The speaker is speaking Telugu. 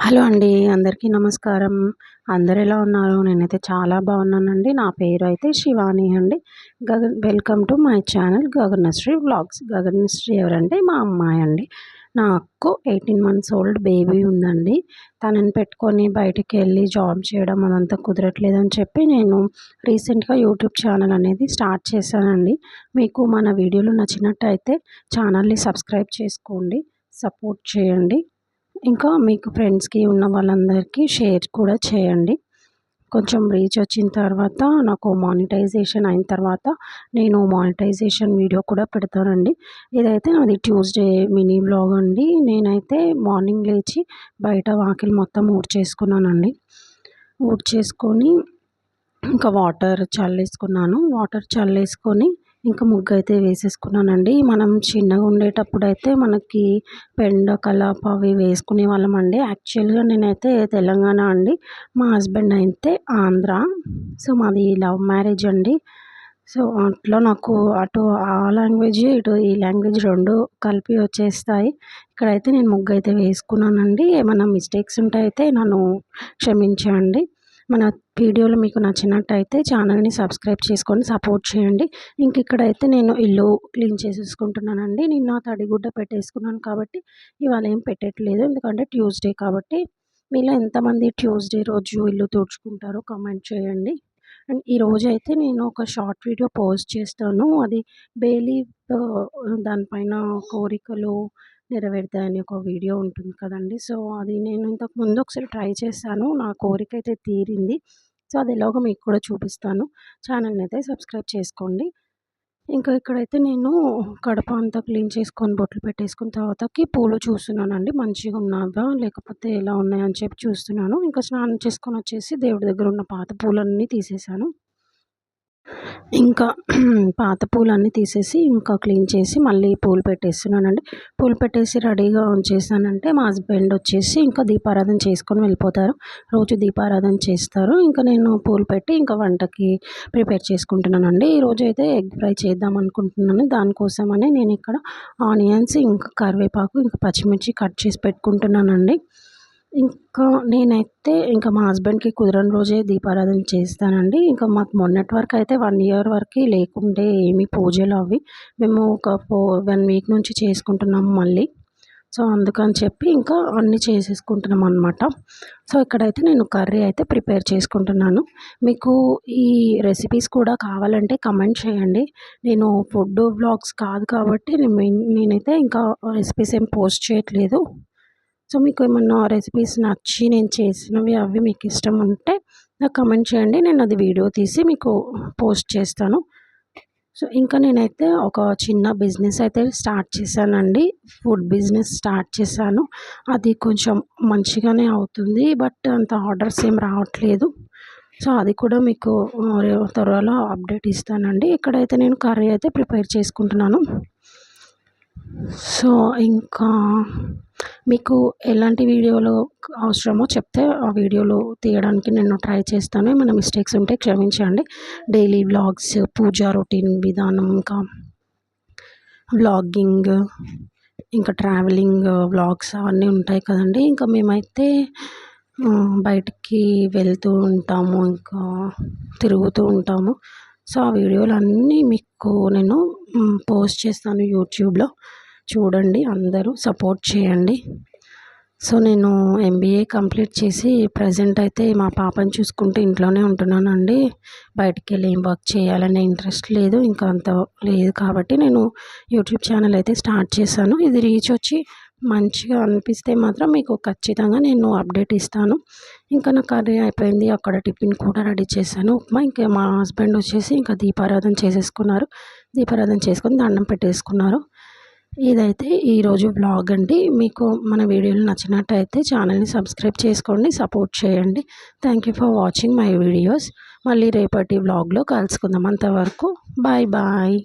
హలో అండి. అందరికీ నమస్కారం. అందరూ ఎలా ఉన్నారు? నేనైతే చాలా బాగున్నానండి. నా పేరు అయితే శివాని అండి. Welcome to my channel Gaganasri vlogs. Gaganasri ఎవరంటే మా అమ్మాయి అండి. నాకు 18 మంత్స్ ఓల్డ్ బేబీ ఉందండి. తనని పెట్టుకొని బయటికి వెళ్ళి జాబ్ చేయడం అదంతా కుదరట్లేదని చెప్పి నేను రీసెంట్గా యూట్యూబ్ ఛానల్ అనేది స్టార్ట్ చేశానండి. మీకు మన వీడియోలు నచ్చినట్టయితే ఛానల్ని సబ్స్క్రైబ్ చేసుకోండి, సపోర్ట్ చేయండి. ఇంకా మీకు ఫ్రెండ్స్కి ఉన్న వాళ్ళందరికీ షేర్ కూడా చేయండి. కొంచెం రీచ్ వచ్చిన తర్వాత నాకు మానిటైజేషన్ అయిన తర్వాత నేను మానిటైజేషన్ వీడియో కూడా పెడతానండి. ఇదైతే నాది ట్యూస్డే మినీ వ్లాగ్ అండి. నేనైతే మార్నింగ్ లేచి బయట వాకిలి మొత్తం ఊడ్చేసుకున్నానండి. ఊడ్చేసుకొని ఇంకా వాటర్ చల్లేసుకొని ఇంకా ముగ్గైతే వేసేసుకున్నానండి. మనం చిన్నగా ఉండేటప్పుడైతే మనకి పెండ కలాప అవి వేసుకునే వాళ్ళమండి. యాక్చువల్గా నేనైతే తెలంగాణ అండి. మా హస్బెండ్ అయితే ఆంధ్ర. సో మాది లవ్ మ్యారేజ్ అండి. సో అట్లా నాకు అటు ఆ లాంగ్వేజ్ ఇటు ఈ లాంగ్వేజ్ 2 కలిపి వచ్చేస్తాయి. ఇక్కడైతే నేను ముగ్గైతే వేసుకున్నానండి. ఏమైనా మిస్టేక్స్ ఉంటే అయితే నన్ను క్షమించండి. మన వీడియోలు మీకు నచ్చినట్టయితే ఛానల్ని సబ్స్క్రైబ్ చేసుకొని సపోర్ట్ చేయండి. ఇక్కడైతే నేను ఇల్లు క్లీన్ చేసేసుకుంటున్నానండి. నిన్న తడిగుడ్డ పెట్టేసుకున్నాను కాబట్టి ఇవాళ ఏం పెట్టట్లేదు. ఎందుకంటే ట్యూస్డే కాబట్టి. మీలో ఎంతమంది ట్యూస్డే రోజు ఇల్లు తుడుచుకుంటారో కామెంట్ చేయండి. అండ్ ఈరోజైతే నేను ఒక షార్ట్ వీడియో పోస్ట్ చేస్తాను. అది బేలీ దానిపైన కోరికలు నెరవేరుతాయని ఒక వీడియో ఉంటుంది కదండీ. సో అది నేను ఇంతకుముందు ఒకసారి ట్రై చేశాను. నా కోరిక అయితే తీరింది. సో అది ఎలాగో మీకు కూడా చూపిస్తాను. ఛానల్ని అయితే సబ్స్క్రైబ్ చేసుకోండి. ఇంకా ఇక్కడైతే నేను కడప అంతా క్లీన్ చేసుకొని బొట్లు పెట్టేసుకున్న తర్వాతకి పూలు చూస్తున్నానండి. మంచిగా ఉన్నావా లేకపోతే ఎలా ఉన్నాయని చెప్పి చూస్తున్నాను. ఇంకా స్నానం చేసుకొని వచ్చేసి దేవుడి దగ్గర ఉన్న పాత పూలన్నీ తీసేసాను. ఇంకా పాత పూలన్నీ తీసేసి ఇంకా క్లీన్ చేసి మళ్ళీ పూలు పెట్టేస్తున్నానండి. పూలు పెట్టేసి రెడీగా ఉంచేసానంటే మా హస్బెండ్ వచ్చేసి ఇంకా దీపారాధన చేసుకొని వెళ్ళిపోతారు. రోజు దీపారాధన చేస్తారు. ఇంకా నేను పూలు పెట్టి ఇంకా వంటకి ప్రిపేర్ చేసుకుంటున్నానండి. ఈరోజు అయితే ఎగ్ ఫ్రై చేద్దాం అనుకుంటున్నాను. దానికోసమని నేను ఇక్కడ ఆనియన్స్ ఇంకా కరివేపాకు ఇంకా పచ్చిమిర్చి కట్ చేసి పెట్టుకుంటున్నానండి. ఇంకా నేనైతే ఇంకా మా హస్బెండ్‌కి కుదరని రోజే దీపారాధన చేస్తానండి. ఇంకా మాకు మొన్నటి వరకు అయితే 1 ఇయర్ వరకి లేకుండే ఏమి పూజలు అవి. మేము ఒక 1 వీక్ నుంచి చేసుకుంటున్నాము మళ్ళీ. సో అందుకని చెప్పి ఇంకా అన్నీ చేసేసుకుంటున్నాం అనమాట. సో ఇక్కడైతే నేను కర్రీ అయితే ప్రిపేర్ చేసుకుంటున్నాను. మీకు ఈ రెసిపీస్ కూడా కావాలంటే కమెంట్ చేయండి. నేను ఫుడ్ వ్లాగ్స్ కాదు కాబట్టి నేనైతే ఇంకా రెసిపీస్ ఏం పోస్ట్ చేయట్లేదు. సో మీకు ఏమన్నా రెసిపీస్ నచ్చి నేను చేసినవి అవి మీకు ఇష్టం ఉంటే నాకు కమెంట్ చేయండి. నేను అది వీడియో తీసి మీకు పోస్ట్ చేస్తాను. సో ఇంకా నేనైతే ఒక చిన్న బిజినెస్ అయితే స్టార్ట్ చేశానండి. ఫుడ్ బిజినెస్ స్టార్ట్ చేశాను. అది కొంచెం మంచిగానే అవుతుంది. బట్ అంత ఆర్డర్స్ ఏం రావట్లేదు. సో అది కూడా మీకు త్వరలో అప్డేట్ ఇస్తానండి. ఇక్కడైతే నేను కర్రీ అయితే ప్రిపేర్ చేసుకుంటున్నాను. సో ఇంకా మీకు ఎలాంటి వీడియోలు అవసరమో చెప్తే ఆ వీడియోలు తీయడానికి నేను ట్రై చేస్తాను. ఏమైనా మిస్టేక్స్ ఉంటే క్షమించండి. డైలీ వ్లాగ్స్, పూజా రొటీన్ విధానం, ఇంకా వ్లాగింగ్, ఇంకా ట్రావెలింగ్ వ్లాగ్స్ అవన్నీ ఉంటాయి కదండీ. ఇంకా మేమైతే బయటికి వెళ్తూ ఉంటాము, ఇంకా తిరుగుతూ ఉంటాము. సో ఆ వీడియోలన్నీ మీకు నేను పోస్ట్ చేస్తాను యూట్యూబ్లో. చూడండి, అందరూ సపోర్ట్ చేయండి. సో నేను ఎంబీఏ కంప్లీట్ చేసి ప్రజెంట్ అయితే మా పాపని చూసుకుంటూ ఇంట్లోనే ఉంటున్నానండి. బయటికి వెళ్ళి ఏం వర్క్ చేయాలనే ఇంట్రెస్ట్ లేదు, ఇంకా అంత లేదు కాబట్టి నేను యూట్యూబ్ ఛానల్ అయితే స్టార్ట్ చేశాను. ఇది రీచ్ వచ్చి మంచిగా అనిపిస్తే మాత్రం మీకు ఖచ్చితంగా నేను అప్డేట్ ఇస్తాను. ఇంకా నా కర్రీ అయిపోయింది. అక్కడ టిఫిన్ కూడా రెడీ చేశాను, ఉప్మా. ఇంకా మా హస్బెండ్ వచ్చేసి ఇంకా దీపారాధన చేసేసుకున్నారు. దీపారాధన చేసుకొని దండం పెట్టేసుకున్నారు. ఇదైతే ఈరోజు వ్లాగ్ అండి. మీకు మన వీడియోలు నచ్చినట్టయితే ఛానల్ని సబ్స్క్రైబ్ చేసుకోండి, సపోర్ట్ చేయండి. Thank you for watching my videos. మళ్ళీ రేపటి వ్లాగ్లో కలుసుకుందాం. అంతవరకు బాయ్ బాయ్.